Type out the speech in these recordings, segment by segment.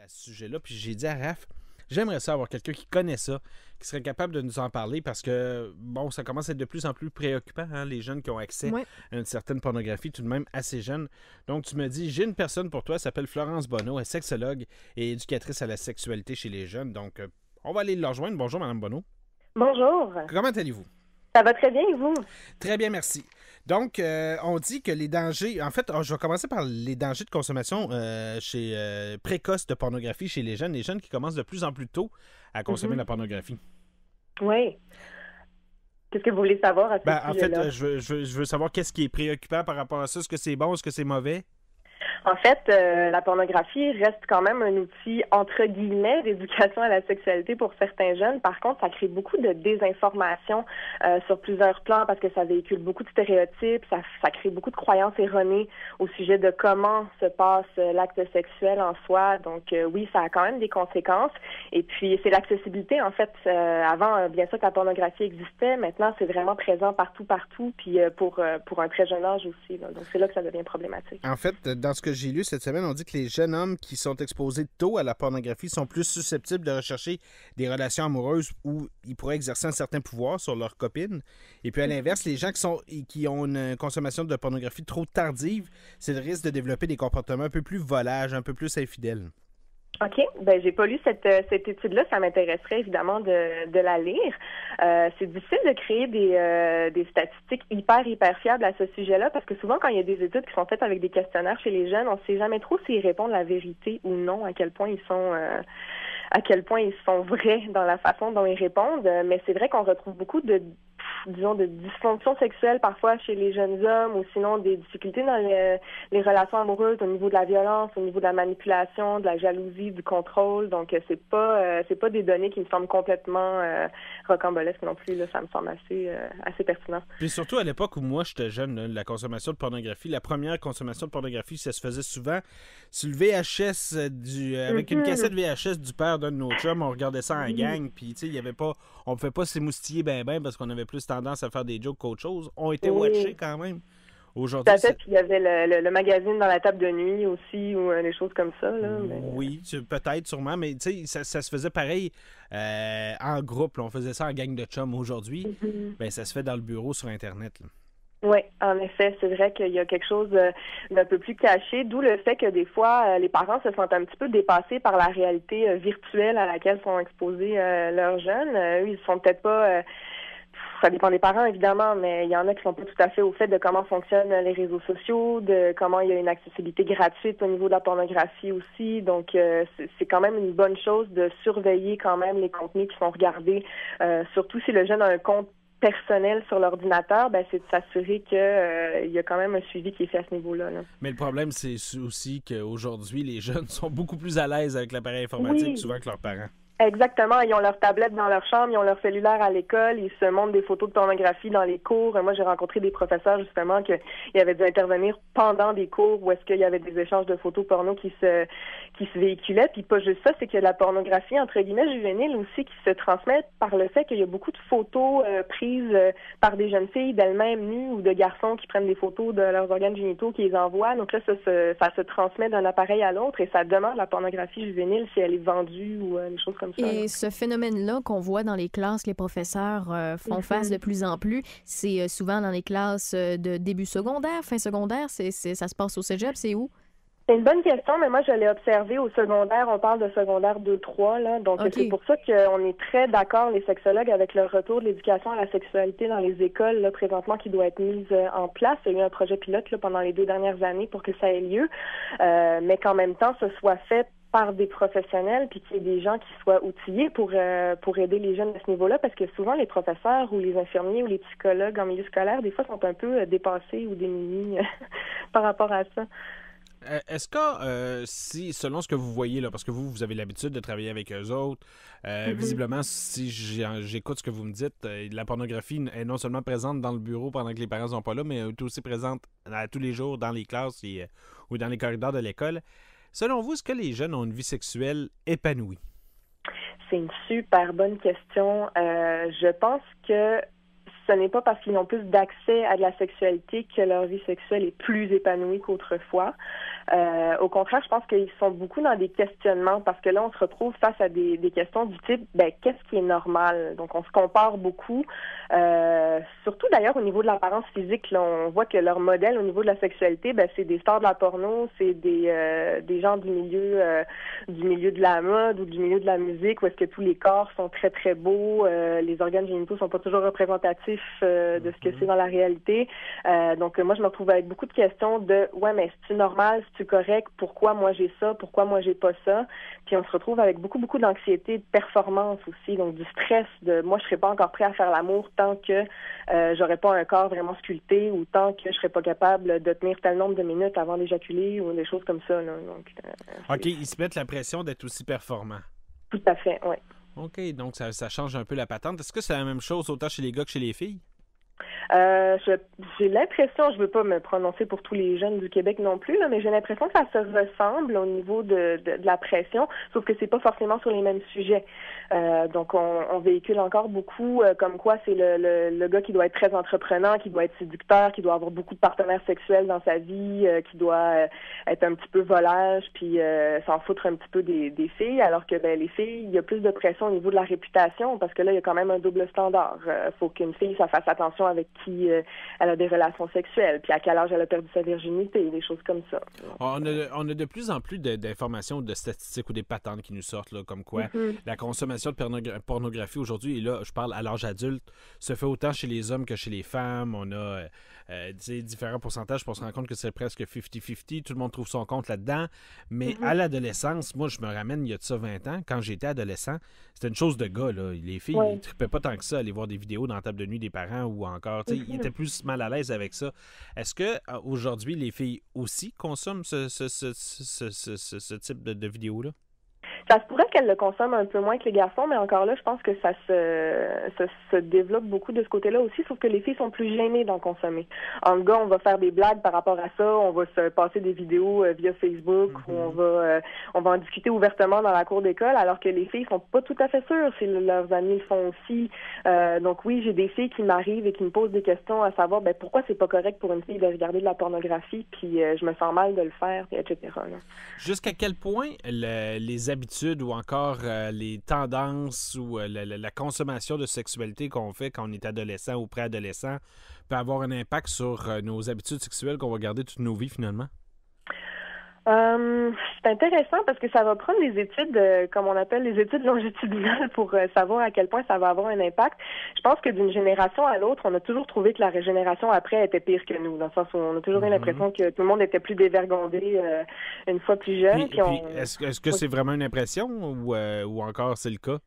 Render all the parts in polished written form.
à ce sujet-là, puis j'ai dit à Raph, j'aimerais ça avoir quelqu'un qui connaît ça, qui serait capable de nous en parler parce que, bon, ça commence à être de plus en plus préoccupant, hein, les jeunes qui ont accès Ouais. à une certaine pornographie, tout de même assez jeune. Donc, tu me dis, j'ai une personne pour toi, elle s'appelle Florence Bonneau, elle est sexologue et éducatrice à la sexualité chez les jeunes. Donc, on va aller le rejoindre. Bonjour, Mme Bonneau. Bonjour. Comment allez-vous? Ça va très bien et vous? Très bien, merci. Donc, on dit que les dangers... En fait, je vais commencer par les dangers de consommation précoce de pornographie chez les jeunes qui commencent de plus en plus tôt à consommer la pornographie. Oui. Qu'est-ce que vous voulez savoir à ce En sujet-là? fait, je veux savoir qu'est-ce qui est préoccupant par rapport à ça. Est-ce que c'est bon? Est-ce que c'est mauvais? En fait, la pornographie reste quand même un outil, entre guillemets, d'éducation à la sexualité pour certains jeunes. Par contre, ça crée beaucoup de désinformation sur plusieurs plans parce que ça véhicule beaucoup de stéréotypes, ça crée beaucoup de croyances erronées au sujet de comment se passe l'acte sexuel en soi. Donc, oui, ça a quand même des conséquences. Et puis, c'est l'accessibilité, en fait. Avant, bien sûr que la pornographie existait. Maintenant, c'est vraiment présent partout, puis pour un très jeune âge aussi. Là. Donc, c'est là que ça devient problématique. En fait, dans ce que j'ai lu cette semaine, on dit que les jeunes hommes qui sont exposés tôt à la pornographie sont plus susceptibles de rechercher des relations amoureuses où ils pourraient exercer un certain pouvoir sur leurs copines. Et puis à l'inverse, les gens qui ont une consommation de pornographie trop tardive, c'est le risque de développer des comportements un peu plus volages, un peu plus infidèles. OK. Ben j'ai pas lu cette étude-là. Ça m'intéresserait évidemment de la lire. C'est difficile de créer des statistiques hyper fiables à ce sujet-là parce que souvent, quand il y a des études qui sont faites avec des questionnaires chez les jeunes, on ne sait jamais trop s'ils répondent la vérité ou non, à quel point ils sont vrais dans la façon dont ils répondent. Mais c'est vrai qu'on retrouve beaucoup de dysfonction sexuelle parfois chez les jeunes hommes ou sinon des difficultés dans les relations amoureuses au niveau de la violence, au niveau de la manipulation, de la jalousie, du contrôle. Donc, c'est pas des données qui me semblent complètement rocambolesques non plus. Là, ça me semble assez pertinent. Puis surtout à l'époque où moi j'étais jeune, là, la consommation de pornographie, la première consommation de pornographie, ça se faisait souvent sur le VHS avec une cassette VHS du père d'un de nos chums, on regardait ça en gang, puis tu sais, il y avait pas, on pouvait pas s'émoustiller ben parce qu'on avait plus tendance à faire des jokes qu'autre chose. On était watchés quand même. Aujourd'hui, peut-être qu'il y avait le magazine dans la table de nuit aussi ou des choses comme ça. Là, mais... Oui, peut-être, sûrement, mais tu sais, ça se faisait pareil en groupe. Là, on faisait ça en gang de chums aujourd'hui. Ben, ça se fait dans le bureau sur Internet. Là. Oui, en effet, c'est vrai qu'il y a quelque chose d'un peu plus caché, d'où le fait que des fois, les parents se sentent un petit peu dépassés par la réalité virtuelle à laquelle sont exposés leurs jeunes. Eux, ils sont peut-être pas... ça dépend des parents, évidemment, mais il y en a qui sont pas tout à fait au fait de comment fonctionnent les réseaux sociaux, de comment il y a une accessibilité gratuite au niveau de la pornographie aussi. Donc, c'est quand même une bonne chose de surveiller quand même les contenus qui sont regardés, surtout si le jeune a un compte personnel sur l'ordinateur, ben c'est de s'assurer qu'il y a quand même un suivi qui est fait à ce niveau-là. Là. Mais le problème, c'est aussi qu'aujourd'hui, les jeunes sont beaucoup plus à l'aise avec l'appareil informatique souvent que leurs parents. Exactement. Ils ont leur tablette dans leur chambre, ils ont leur cellulaire à l'école, ils se montrent des photos de pornographie dans les cours. Moi, j'ai rencontré des professeurs, justement, qui avaient dû intervenir pendant des cours où est-ce qu'il y avait des échanges de photos porno qui se véhiculaient. Puis pas juste ça, c'est que la pornographie, entre guillemets, juvénile aussi, qui se transmet par le fait qu'il y a beaucoup de photos prises par des jeunes filles d'elles-mêmes nues ou de garçons qui prennent des photos de leurs organes génitaux, qui les envoient. Donc là, ça se transmet d'un appareil à l'autre et ça demeure la pornographie juvénile si elle est vendue ou des choses comme ça. Et ce phénomène-là qu'on voit dans les classes, les professeurs font face de plus en plus, c'est souvent dans les classes de début secondaire, fin secondaire, ça se passe au cégep, c'est où? C'est une bonne question, mais moi, je l'ai observé au secondaire. On parle de secondaire 2-3, là. Donc, c'est pour ça qu'on est très d'accord, les sexologues, avec le retour de l'éducation à la sexualité dans les écoles, là, présentement, qui doit être mise en place. Il y a eu un projet pilote, là, pendant les 2 dernières années pour que ça ait lieu. Mais qu'en même temps, ce soit fait par des professionnels, puis qu'il y ait des gens qui soient outillés pour aider les jeunes à ce niveau-là, parce que souvent, les professeurs ou les infirmiers ou les psychologues en milieu scolaire, des fois, sont un peu dépassés ou démunis par rapport à ça. Est-ce que, si, selon ce que vous voyez, là, parce que vous avez l'habitude de travailler avec eux autres, visiblement, si j'écoute ce que vous me dites, la pornographie est non seulement présente dans le bureau pendant que les parents sont pas là, mais elle est aussi présente à tous les jours dans les classes ou dans les corridors de l'école. Selon vous, est-ce que les jeunes ont une vie sexuelle épanouie? C'est une super bonne question. Je pense que ce n'est pas parce qu'ils ont plus d'accès à de la sexualité que leur vie sexuelle est plus épanouie qu'autrefois. Au contraire, je pense qu'ils sont beaucoup dans des questionnements parce que là, on se retrouve face à des questions du type, qu'est-ce qui est normal? Donc, on se compare beaucoup, surtout d'ailleurs au niveau de l'apparence physique. Là, on voit que leur modèle au niveau de la sexualité, c'est des stars de la porno, c'est des gens du milieu de la mode ou du milieu de la musique où est-ce que tous les corps sont très, très beaux, les organes génitaux sont pas toujours représentatifs de ce que c'est dans la réalité. Donc, moi, je me retrouve avec beaucoup de questions de, mais c'est-tu normal? C'est-tu correct? Pourquoi moi j'ai ça? Pourquoi moi j'ai pas ça? Puis on se retrouve avec beaucoup, beaucoup d'anxiété, de performance aussi, donc du stress de moi je serais pas encore prêt à faire l'amour tant que j'aurais pas un corps vraiment sculpté ou tant que je serais pas capable de tenir tel nombre de minutes avant d'éjaculer ou des choses comme ça. Là. Donc, OK, ils se mettent la pression d'être aussi performants. Tout à fait, oui. OK, donc ça change un peu la patente. Est-ce que c'est la même chose autant chez les gars que chez les filles? J'ai l'impression, je veux pas me prononcer pour tous les jeunes du Québec non plus, là, mais j'ai l'impression que ça se ressemble au niveau de la pression, sauf que c'est pas forcément sur les mêmes sujets. Donc, on véhicule encore beaucoup comme quoi c'est le gars qui doit être très entreprenant, qui doit être séducteur, qui doit avoir beaucoup de partenaires sexuels dans sa vie, qui doit être un petit peu volage, puis s'en foutre un petit peu des filles, alors que les filles, il y a plus de pression au niveau de la réputation, parce que là, il y a quand même un double standard. Faut qu'une fille, ça fasse attention avec qui elle a des relations sexuelles, puis à quel âge elle a perdu sa virginité, des choses comme ça. On a de plus en plus d'informations, de statistiques ou des patentes qui nous sortent, là, comme quoi la consommation de pornographie aujourd'hui, et là, je parle à l'âge adulte, se fait autant chez les hommes que chez les femmes. On a différents pourcentages pour se rendre compte que c'est presque 50-50. Tout le monde trouve son compte là-dedans. Mais à l'adolescence, moi, je me ramène il y a de ça 20 ans. Quand j'étais adolescent, c'était une chose de gars. Là. Les filles, ils ne trippaient pas tant que ça à aller voir des vidéos dans la table de nuit des parents ou encore. Ils étaient plus mal à l'aise avec ça. Est-ce que aujourd'hui les filles aussi consomment ce type de vidéos-là? Ça se pourrait qu'elle le consomme un peu moins que les garçons, mais encore là, je pense que ça se développe beaucoup de ce côté-là aussi, sauf que les filles sont plus gênées d'en consommer. En gars, on va faire des blagues par rapport à ça, on va se passer des vidéos via Facebook, ou on va en discuter ouvertement dans la cour d'école, alors que les filles sont pas tout à fait sûres si leurs amis le font aussi. Donc oui, j'ai des filles qui m'arrivent et qui me posent des questions à savoir pourquoi c'est pas correct pour une fille de regarder de la pornographie, puis je me sens mal de le faire, etc. Là. Jusqu'à quel point les habitudes ou encore les tendances ou la consommation de sexualité qu'on fait quand on est adolescent ou préadolescent peut avoir un impact sur nos habitudes sexuelles qu'on va garder toute nos vies finalement? C'est intéressant parce que ça va prendre les études, comme on appelle les études longitudinales pour savoir à quel point ça va avoir un impact. Je pense que d'une génération à l'autre, on a toujours trouvé que la génération après était pire que nous, dans le sens où on a toujours eu l'impression que tout le monde était plus dévergondé une fois plus jeune. Puis est-ce que c'est vraiment une impression ou encore c'est le cas?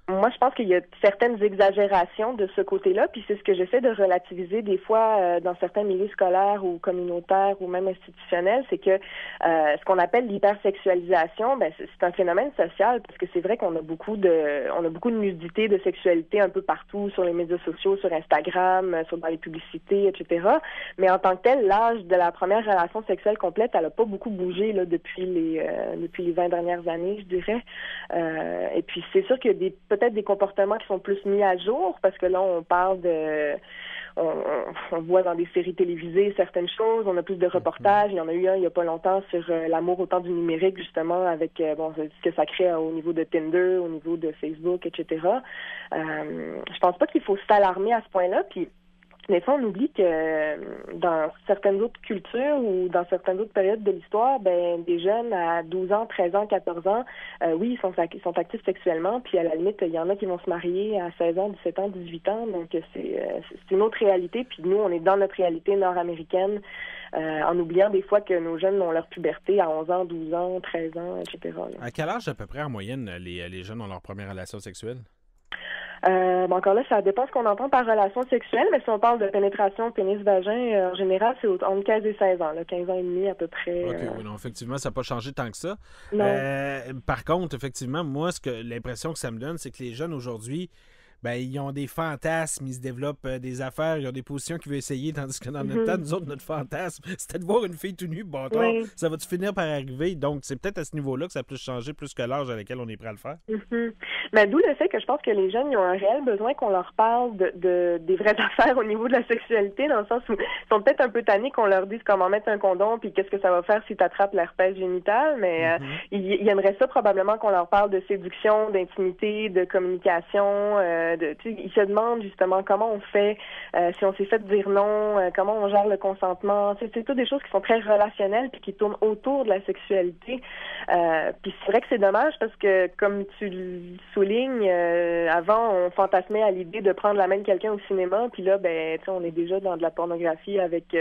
Moi, je pense qu'il y a certaines exagérations de ce côté-là, puis c'est ce que j'essaie de relativiser des fois dans certains milieux scolaires ou communautaires ou même institutionnels, c'est que ce qu'on appelle l'hypersexualisation, c'est un phénomène social parce que c'est vrai qu'on a beaucoup de nudité, de sexualité un peu partout sur les médias sociaux, sur Instagram, dans les publicités, etc. Mais en tant que tel, l'âge de la première relation sexuelle complète, elle a pas beaucoup bougé là depuis les 20 dernières années, je dirais. Et puis c'est sûr qu'il y a peut-être des comportements qui sont plus mis à jour, parce que là, on parle de... On voit dans des séries télévisées certaines choses, on a plus de reportages. Il y en a eu un il n'y a pas longtemps sur l'amour au temps du numérique, justement, avec ce que ça crée au niveau de Tinder, au niveau de Facebook, etc. Je pense pas qu'il faut s'alarmer à ce point-là, puis des fois, on oublie que dans certaines autres cultures ou dans certaines autres périodes de l'histoire, des jeunes à 12 ans, 13 ans, 14 ans, oui, ils sont actifs sexuellement, puis à la limite, il y en a qui vont se marier à 16 ans, 17 ans, 18 ans, donc c'est une autre réalité, puis nous, on est dans notre réalité nord-américaine, en oubliant des fois que nos jeunes ont leur puberté à 11 ans, 12 ans, 13 ans, etc. Là. À quel âge, à peu près, en moyenne, les jeunes ont leur première relation sexuelle? Encore là, ça dépend ce qu'on entend par relation sexuelle, mais si on parle de pénétration pénis-vagin, en général, c'est entre 15 et 16 ans, là, 15 ans et demi à peu près. OK, oui, non, effectivement, ça n'a pas changé tant que ça. Non. Par contre, effectivement, moi, l'impression que ça me donne, c'est que les jeunes aujourd'hui, ben, ils ont des fantasmes, ils se développent des affaires, ils ont des positions qu'ils veulent essayer, tandis que dans notre temps, nous autres, notre fantasme, c'était de voir une fille tout nue, bâtard, ça va-tu finir par arriver? Donc, c'est peut-être à ce niveau-là que ça peut changer plus que l'âge à laquelle on est prêt à le faire. Mais d'où le fait que je pense que les jeunes ils ont un réel besoin qu'on leur parle des vraies affaires au niveau de la sexualité, dans le sens où ils sont peut-être un peu tannés qu'on leur dise comment mettre un condom puis qu'est-ce que ça va faire si tu attrapes l'herpès génital, mais ils aimeraient ça probablement qu'on leur parle de séduction, d'intimité, de communication, ils se demandent justement comment on fait si on s'est fait dire non, comment on gère le consentement. C'est toutes des choses qui sont très relationnelles puis qui tournent autour de la sexualité. Puis c'est vrai que c'est dommage parce que, comme tu le soulignes, avant, on fantasmait à l'idée de prendre la main de quelqu'un au cinéma, puis là, ben, tu sais, on est déjà dans de la pornographie avec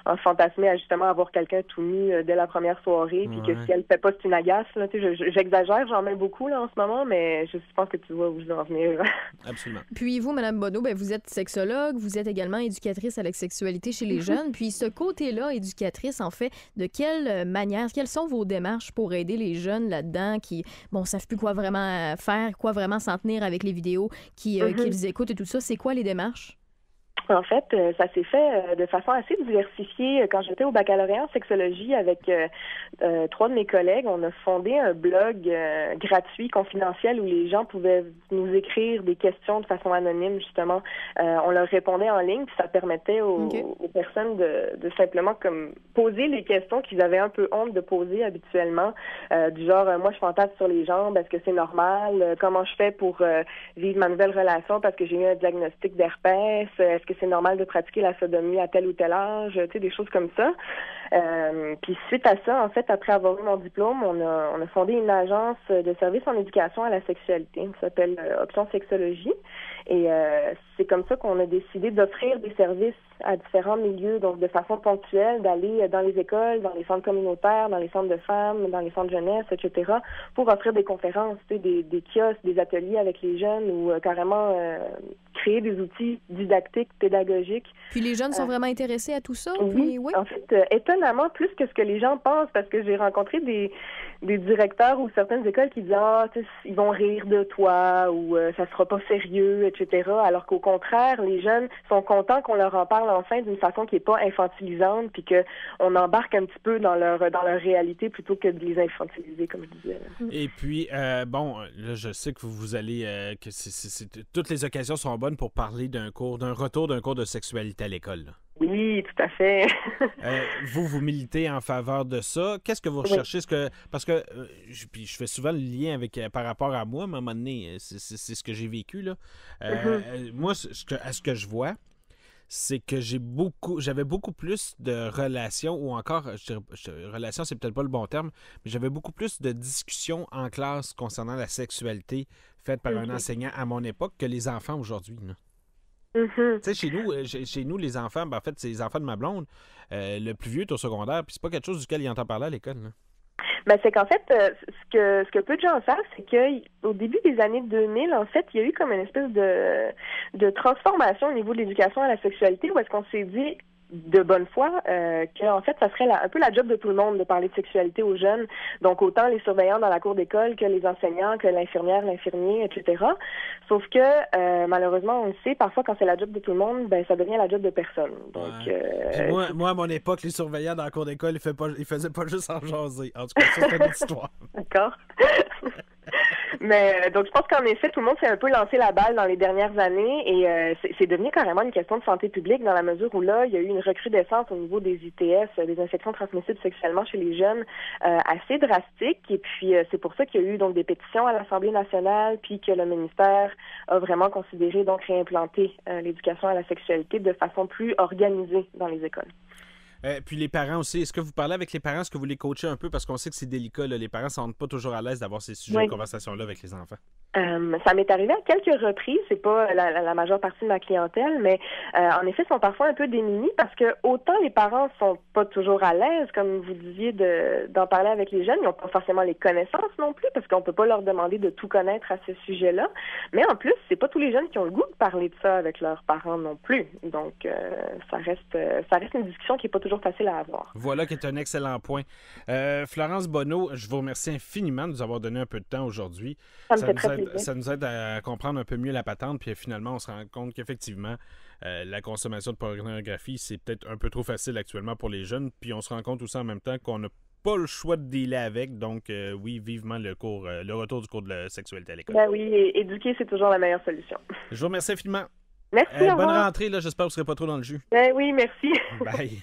un fantasmé à justement avoir quelqu'un tout nu dès la première soirée, puis que si elle le fait pas, c'est une agace. Là, tu sais, j'exagère, j'en mets beaucoup là en ce moment, mais je pense que tu vois où je veux en venir. Absolument. Puis vous, Mme Bonneau, ben, vous êtes sexologue, vous êtes également éducatrice à la sexualité chez les jeunes. Puis ce côté-là, éducatrice, en fait, de quelle manière, quelles sont vos démarches pour aider les jeunes là-dedans qui, bon, savent plus quoi vraiment faire, quoi vraiment s'en tenir avec les vidéos qu'ils écoutent et tout ça? C'est quoi les démarches? En fait, ça s'est fait de façon assez diversifiée. Quand j'étais au baccalauréat en sexologie avec 3 de mes collègues, on a fondé un blog gratuit, confidentiel, où les gens pouvaient nous écrire des questions de façon anonyme, justement. On leur répondait en ligne, puis ça permettait aux personnes de simplement comme poser les questions qu'ils avaient un peu honte de poser habituellement, du genre, moi, je fantasme sur les jambes, est-ce que c'est normal? Comment je fais pour vivre ma nouvelle relation parce que j'ai eu un diagnostic d'herpès? Est-ce que c'est normal de pratiquer la sodomie à tel ou tel âge, tu sais, des choses comme ça. Puis suite à ça, en fait, après avoir eu mon diplôme, on a fondé une agence de services en éducation à la sexualité. Ça s'appelle Option Sexologie. Et c'est comme ça qu'on a décidé d'offrir des services à différents milieux, donc de façon ponctuelle, d'aller dans les écoles, dans les centres communautaires, dans les centres de femmes, dans les centres jeunesse, etc., pour offrir des conférences, tu sais, des kiosques, des ateliers avec les jeunes ou carrément créer des outils didactiques, pédagogiques. Puis les jeunes sont vraiment intéressés à tout ça? Oui, en fait, étonnamment, plus que ce que les gens pensent, parce que j'ai rencontré des directeurs ou certaines écoles qui disent « Ah, ils vont rire de toi » ou « ça sera pas sérieux », etc. Alors qu'au contraire, les jeunes sont contents qu'on leur en parle enfin d'une façon qui est pas infantilisante, puis qu'on embarque un petit peu dans leur réalité plutôt que de les infantiliser, comme je disais. Et puis, bon, là, je sais que vous allez... que toutes les occasions sont bonnes pour parler d'un retour d'un cours de sexualité à l'école, là. Oui, tout à fait. Vous militez en faveur de ça. Qu'est-ce que vous recherchez? Parce que puis je fais souvent le lien avec par rapport à moi, à un moment donné, c'est ce que j'ai vécu, là. Moi, à ce que je vois, c'est que j'avais beaucoup plus de relations, ou encore, relations, c'est peut-être pas le bon terme, mais j'avais beaucoup plus de discussions en classe concernant la sexualité faites par un enseignant à mon époque que les enfants aujourd'hui, là. Tu sais, chez nous, les enfants, ben, en fait, c'est les enfants de ma blonde. Le plus vieux est au secondaire, puis c'est pas quelque chose duquel il entend parler à l'école, là. Ben, c'est qu'en fait, ce que peu de gens savent, c'est qu'au début des années 2000, en fait, il y a eu comme une espèce de transformation au niveau de l'éducation à la sexualité, où est-ce qu'on s'est dit de bonne foi qu'en fait, ça serait un peu la job de tout le monde de parler de sexualité aux jeunes. Donc, autant les surveillants dans la cour d'école que les enseignants, que l'infirmière, l'infirmier, etc. Sauf que, malheureusement, on le sait, parfois, quand c'est la job de tout le monde, ben ça devient la job de personne. Donc, moi, à mon époque, les surveillants dans la cour d'école, ils faisaient pas juste en jaser. En tout cas, ça, c'est une autre histoire. D'accord. Mais donc, je pense qu'en effet, tout le monde s'est un peu lancé la balle dans les dernières années et c'est devenu carrément une question de santé publique dans la mesure où là, il y a eu une recrudescence au niveau des ITS, des infections transmissibles sexuellement chez les jeunes, assez drastique. Et puis, c'est pour ça qu'il y a eu donc des pétitions à l'Assemblée nationale, puis que le ministère a vraiment considéré donc réimplanter l'éducation à la sexualité de façon plus organisée dans les écoles. Puis les parents aussi, est-ce que vous parlez avec les parents? Est-ce que vous les coachez un peu? Parce qu'on sait que c'est délicat, là. Les parents ne sont pas toujours à l'aise d'avoir ces sujets de conversation-là avec les enfants. Ça m'est arrivé à quelques reprises, c'est pas la majeure partie de ma clientèle, mais en effet, ils sont parfois un peu démunis parce que autant les parents sont pas toujours à l'aise, comme vous disiez, d'en parler avec les jeunes, ils n'ont pas forcément les connaissances non plus, parce qu'on peut pas leur demander de tout connaître à ce sujet-là. Mais en plus, c'est pas tous les jeunes qui ont le goût de parler de ça avec leurs parents non plus. Donc, ça reste une discussion qui est pas toujours toujours facile à avoir. Voilà qui est un excellent point. Florence Bonneau, je vous remercie infiniment de nous avoir donné un peu de temps aujourd'hui. Ça nous aide à comprendre un peu mieux la patente, puis finalement, on se rend compte qu'effectivement, la consommation de pornographie, c'est peut-être un peu trop facile actuellement pour les jeunes, puis on se rend compte aussi en même temps qu'on n'a pas le choix de dealer avec, donc oui, vivement le retour du cours de la sexualité à l'école. Ben oui, éduquer, c'est toujours la meilleure solution. Je vous remercie infiniment. Merci, au revoir. Bonne rentrée, là, j'espère que vous ne serez pas trop dans le jus. Ben oui, merci. Bye.